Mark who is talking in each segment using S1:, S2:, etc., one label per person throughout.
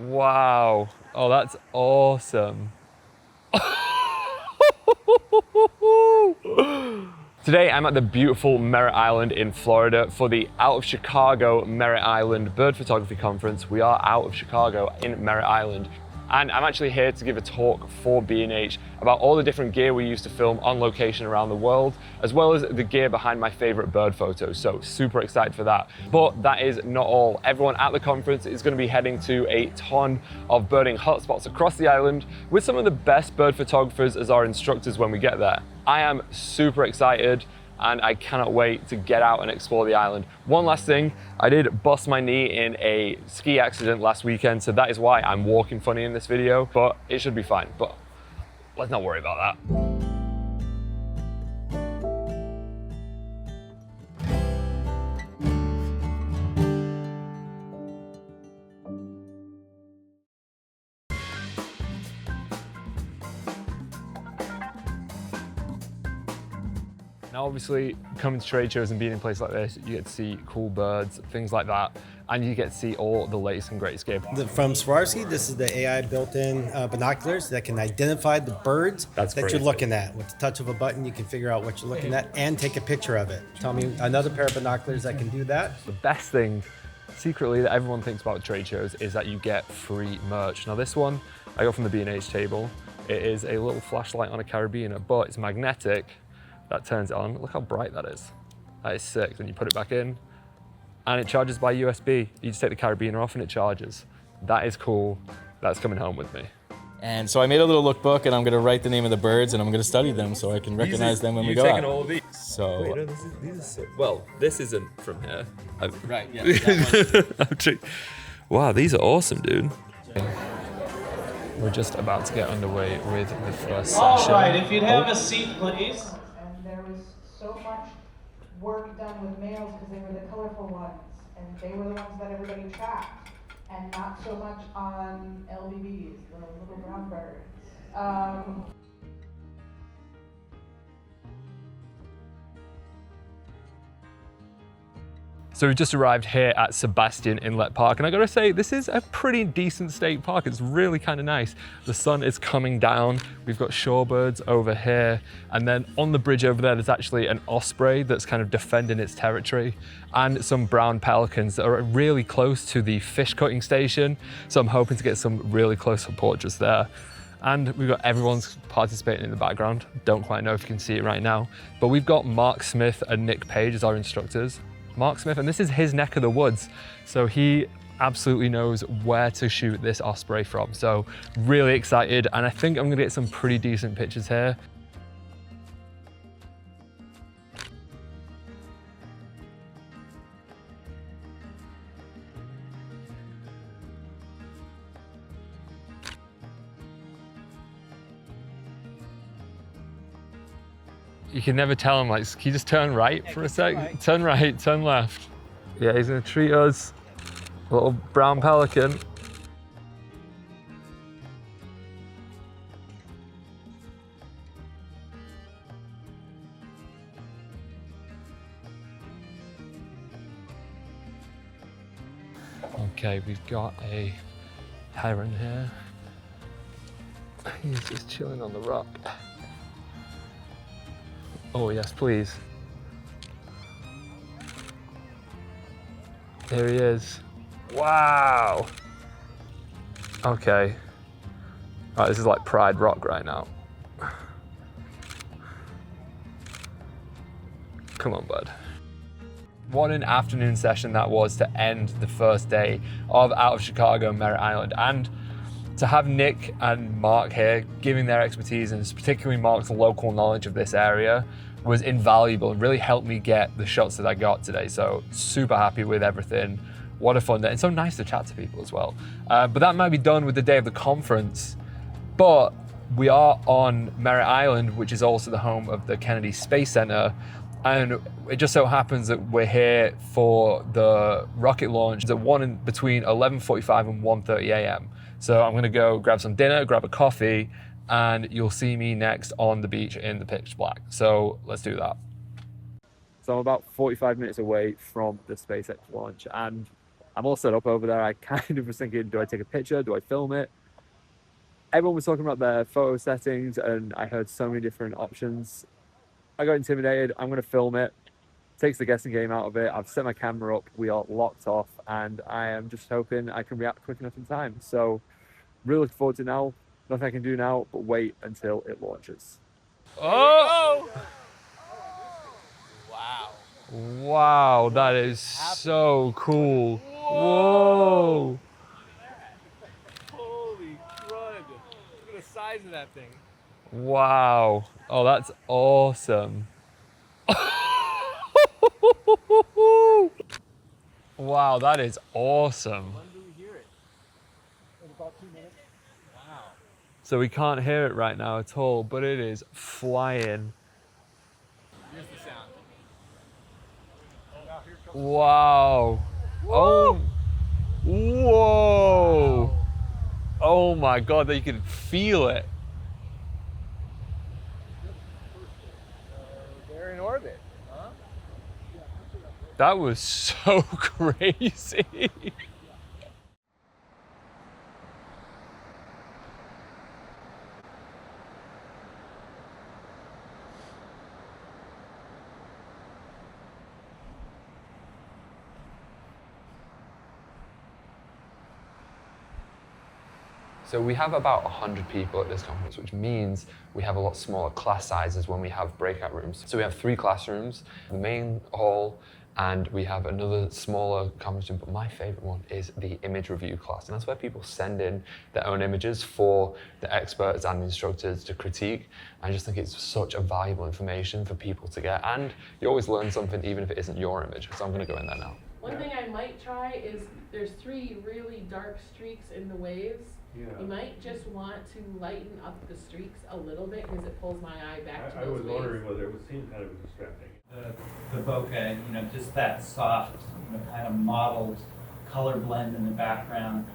S1: Wow. Oh, that's awesome. Today I'm at the beautiful Merritt Island in Florida for the Out of Chicago Merritt Island Bird Photography Conference. We are out of Chicago in Merritt Island. And I'm actually here to give a talk for B&H about all the different gear we use to film on location around the world, as well as the gear behind my favorite bird photos. So super excited for that. But that is not all. Everyone at the conference is going to be heading to a ton of birding hotspots across the island with some of the best bird photographers as our instructors when we get there. I am super excited and I cannot wait to get out and explore the island. One last thing, I did bust my knee in a ski accident last weekend, so that is why I'm walking funny in this video, but it should be fine. But let's not worry about that. Now obviously coming to trade shows and being in places like this, you get to see cool birds, things like that, and you get to see all the latest and greatest gear.
S2: From Swarovski, this is the AI built-in binoculars that can identify the birds that you're looking at. With the touch of a button, you can figure out what you're looking at and take a picture of it. Tell me another pair of binoculars that can do that.
S1: The best thing, secretly, that everyone thinks about trade shows is that you get free merch. Now this one, I got from the B&H table. It is a little flashlight on a carabiner, but it's magnetic. That turns it on. Look how bright that is. That is sick. Then you put it back in and it charges by USB. You just take the carabiner off and it charges. That is cool. That's coming home with me.
S3: And so I made a little lookbook and I'm gonna write the name of the birds and I'm gonna study them so I can recognize them when we go out. You've taken all of these? So, wait, no,
S1: these are sick. Well, this isn't from here.
S3: Right, yeah.
S1: Wow, these are awesome, dude. We're just about to get underway with the first session.
S4: All right, if you'd have a seat, please.
S5: There was so much work done with males because they were the colorful ones, and they were the ones that everybody tracked, and not so much on LBBs, the little brown birds.
S1: So we've just arrived here at Sebastian Inlet Park, and I gotta say, this is a pretty decent state park. It's really kind of nice. The sun is coming down. We've got shorebirds over here, and then on the bridge over there, there's actually an osprey that's kind of defending its territory, and some brown pelicans that are really close to the fish cutting station. So I'm hoping to get some really close portraits there. And we've got everyone's participating in the background. Don't quite know if you can see it right now, but we've got Mark Smith and Nick Page as our instructors. Mark Smith, and this is his neck of the woods. So he absolutely knows where to shoot this osprey from. So really excited. And I think I'm gonna get some pretty decent pictures here. You can never tell him, like, can you just turn right for a sec? Right. Turn right, turn left. Yeah, he's gonna treat us. A little brown pelican. Okay, we've got a heron here. He's just chilling on the rock. Oh yes, please. There he is. Wow. Okay. All right, this is like Pride Rock right now. Come on, bud. What an afternoon session that was to end the first day of Out of Chicago Merritt Island. And to have Nick and Mark here giving their expertise, and particularly Mark's local knowledge of this area, was invaluable and really helped me get the shots that I got today. So super happy with everything. What a fun day, and so nice to chat to people as well. But that might be done with the day of the conference, but we are on Merritt Island, which is also the home of the Kennedy Space Center. And it just so happens that we're here for the rocket launch at between 11:45 and 1:30 a.m. So I'm gonna go grab some dinner, grab a coffee, and you'll see me next on the beach in the pitch black. So let's do that. So I'm about 45 minutes away from the SpaceX launch, and I'm all set up over there. I kind of was thinking, do I take a picture? Do I film it? Everyone was talking about their photo settings and I heard so many different options. I got intimidated. I'm going to film it. Takes the guessing game out of it. I've set my camera up. We are locked off and I am just hoping I can react quick enough in time. So really looking forward to now. Nothing I can do now, but wait until it launches. Oh!
S3: Wow.
S1: Wow, that is so cool. Whoa!
S3: Holy crud. Look at the size of that thing.
S1: Wow. Oh, that's awesome. Wow, that is awesome.
S3: When do we hear it? In about 2 minutes. Wow.
S1: So we can't hear it right now at all, but it is flying.
S3: Here's the sound.
S1: Wow. Oh. Whoa. Oh my God, that you can feel it.
S3: They're in orbit, huh?
S1: That was so crazy. So we have about 100 people at this conference, which means we have a lot smaller class sizes when we have breakout rooms. So we have 3 classrooms, the main hall, and we have another smaller conference room, but my favorite one is the image review class. And that's where people send in their own images for the experts and the instructors to critique. I just think it's such a valuable information for people to get. And you always learn something even if it isn't your image. So I'm gonna go in there now.
S6: One thing I might try is there's 3 really dark streaks in the waves.
S7: Yeah.
S6: You might just want to lighten up the streaks a little bit because it pulls my eye back to
S7: I
S6: those
S7: was
S6: waves.
S7: wondering whether it would seem kind of distracting.
S4: The bokeh, you know, just that soft, you know, kind of mottled color blend in the background.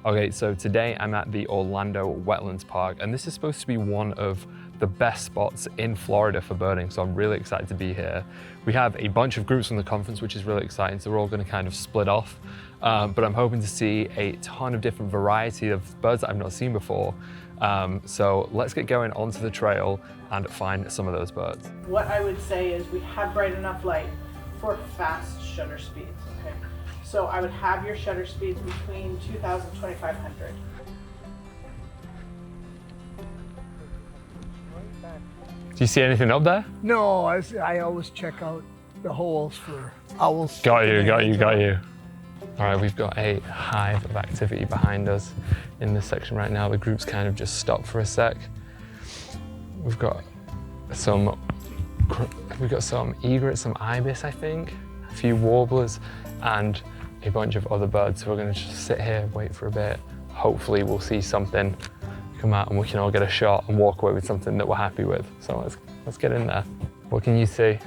S1: Okay, so today I'm at the Orlando Wetlands Park, and this is supposed to be one of the best spots in Florida for birding, so I'm really excited to be here. We have a bunch of groups from the conference, which is really exciting, so we're all going to kind of split off, but I'm hoping to see a ton of different variety of birds that I've not seen before. So let's get going onto the trail and find some of those birds.
S5: What I would say is we have bright enough light for fast shutter speeds, okay? So I would have your shutter speeds between 2,000 and 2,500.
S1: Do you see anything up there?
S8: No, I always check out the holes for owls.
S1: Got you. All right, we've got a hive of activity behind us in this section right now. The group's kind of just stopped for a sec. We've got some egrets, some ibis, I think, a few warblers, and a bunch of other birds. So we're gonna just sit here, wait for a bit. Hopefully we'll see something come out and we can all get a shot and walk away with something that we're happy with. So let's get in there. What can you see?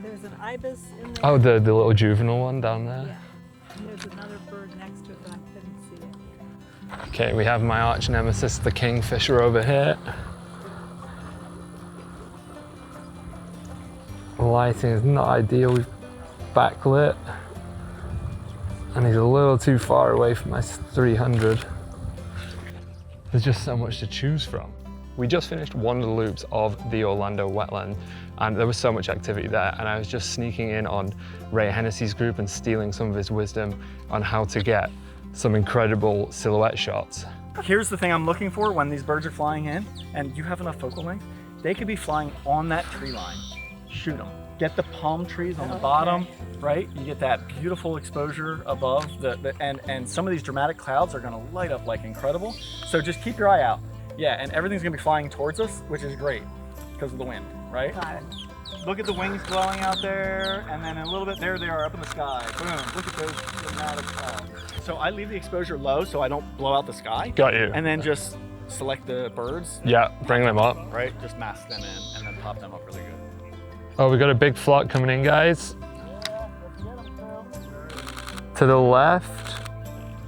S9: There's an ibis in there.
S1: Oh, the little juvenile one down there.
S9: Yeah. And there's another bird next to it, but I couldn't see it.
S1: Okay, we have my arch nemesis, the kingfisher, over here. The lighting is not ideal. We've backlit. And he's a little too far away from my 300. There's just so much to choose from. We just finished one of the loops of the Orlando Wetland, and there was so much activity there, and I was just sneaking in on Ray Hennessy's group and stealing some of his wisdom on how to get some incredible silhouette shots.
S10: Here's the thing I'm looking for when these birds are flying in, and you have enough focal length, they could be flying on that tree line. Shoot them. Get the palm trees on the bottom, right? You get that beautiful exposure above, and some of these dramatic clouds are gonna light up like incredible. So just keep your eye out. Yeah, and everything's gonna be flying towards us, which is great because of the wind, right?
S9: Got it.
S10: Look at the wings glowing out there, and then a little bit, there they are up in the sky. Boom, look at those dramatic clouds. So I leave the exposure low so I don't blow out the sky.
S1: Got you.
S10: And then just select the birds.
S1: Yeah, bring them up.
S10: Right, just mask them in and then pop them up really good.
S1: Oh, we got a big flock coming in, guys. To the left.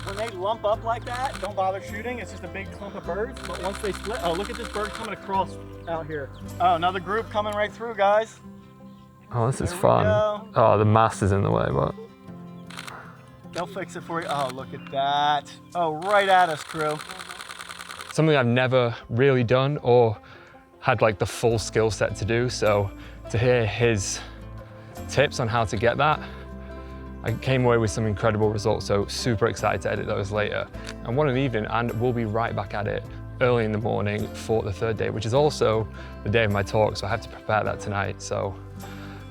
S10: When they lump up like that, don't bother shooting. It's just a big clump of birds. But once they split, oh, look at this bird coming across out here. Oh, another group coming right through, guys.
S1: Oh, this is
S10: There we
S1: fun.
S10: go.
S1: Oh, the mast is in the way, but.
S10: They'll fix it for you. Oh, look at that. Oh, right at us, crew.
S1: Something I've never really done or had like the full skill set to do. So to hear his tips on how to get that, I came away with some incredible results. So super excited to edit those later. And what an evening, and we'll be right back at it early in the morning for the third day, which is also the day of my talk. So I have to prepare that tonight. So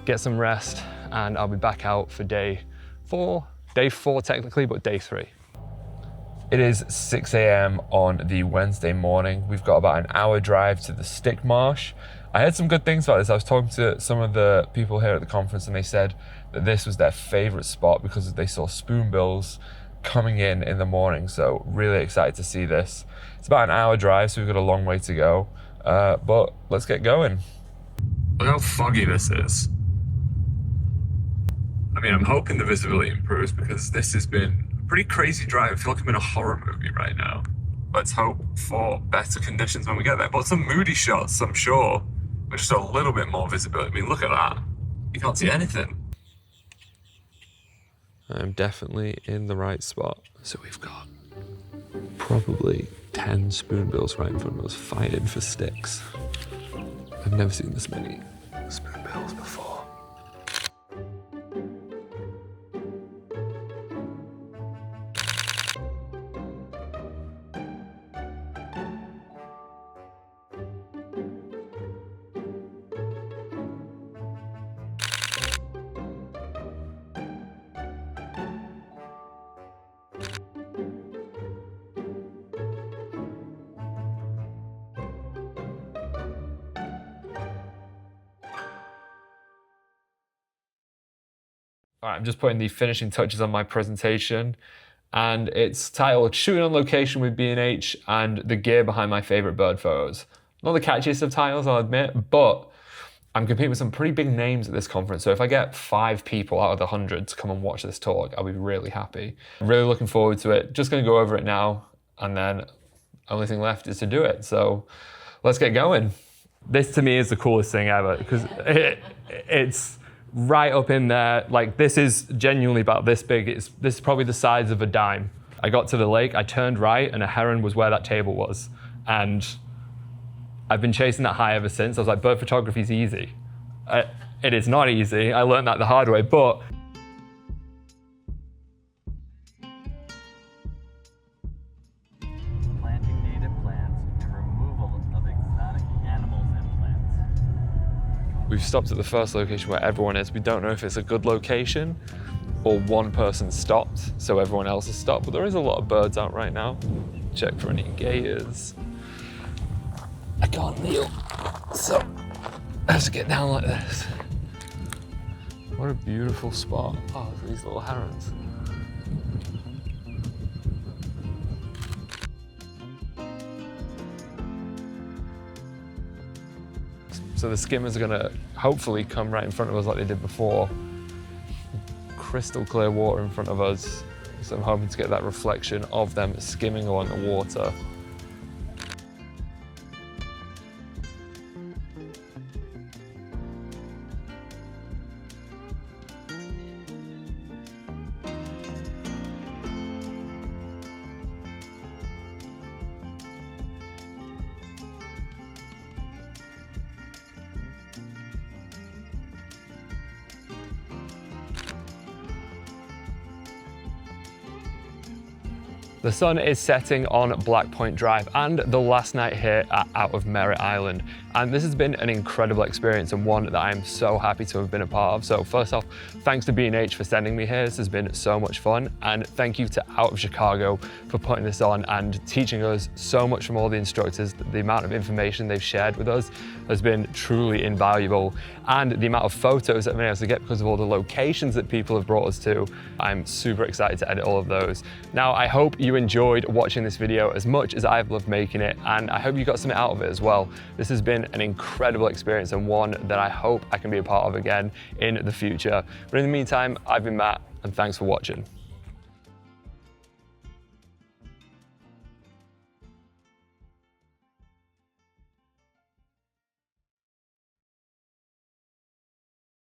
S1: get some rest and I'll be back out for day 4. Day 4 technically, but day 3. It is 6 a.m. on the Wednesday morning. We've got about an hour drive to the Stick Marsh. I heard some good things about this. I was talking to some of the people here at the conference and they said that this was their favorite spot because they saw spoonbills coming in the morning. So really excited to see this. It's about an hour drive, so we've got a long way to go. But let's get going. Look how foggy this is. I mean, I'm hoping the visibility improves because this has been a pretty crazy drive. I feel like I'm in a horror movie right now. Let's hope for better conditions when we get there. But some moody shots, I'm sure, with just a little bit more visibility. I mean, look at that. You can't see anything. I'm definitely in the right spot. So we've got probably 10 spoonbills right in front of us fighting for sticks. I've never seen this many spoonbills before. All right, I'm just putting the finishing touches on my presentation, and it's titled Shooting on Location with B&H and the gear behind my favorite bird photos. Not the catchiest of titles, I'll admit, but I'm competing with some pretty big names at this conference, so if I get 5 people out of the 100 to come and watch this talk, I'll be really happy. I'm really looking forward to it. Just gonna go over it now, and then only thing left is to do it. So let's get going. This to me is the coolest thing ever, because it's right up in there. Like, this is genuinely about this big. This is probably the size of a dime. I got to the lake, I turned right, and a heron was where that table was. And I've been chasing that high ever since. I was like, bird photography is easy. It is not easy. I learned that the hard way, but
S10: Planting native plants and removal of exotic animals and plants.
S1: we've stopped at the first location where everyone is. We don't know if it's a good location or one person stopped, so everyone else has stopped, but there is a lot of birds out right now. Check for any gators. I can't kneel, so I have to get down like this. What a beautiful spot. Oh, look at these little herons. So the skimmers are gonna hopefully come right in front of us like they did before. Crystal clear water in front of us. So I'm hoping to get that reflection of them skimming along the water. The sun is setting on Blackpoint Drive and the last night here out of Merritt Island. And this has been an incredible experience and one that I'm so happy to have been a part of. So first off, thanks to B&H for sending me here. This has been so much fun. And thank you to Out of Chicago for putting this on and teaching us so much from all the instructors. The amount of information they've shared with us has been truly invaluable. And the amount of photos that I've been able to get because of all the locations that people have brought us to, I'm super excited to edit all of those. Now, I hope you enjoyed watching this video as much as I've loved making it, and I hope you got something out of it as well. This has been an incredible experience and one that I hope I can be a part of again in the future. But in the meantime, I've been Matt, and thanks for watching.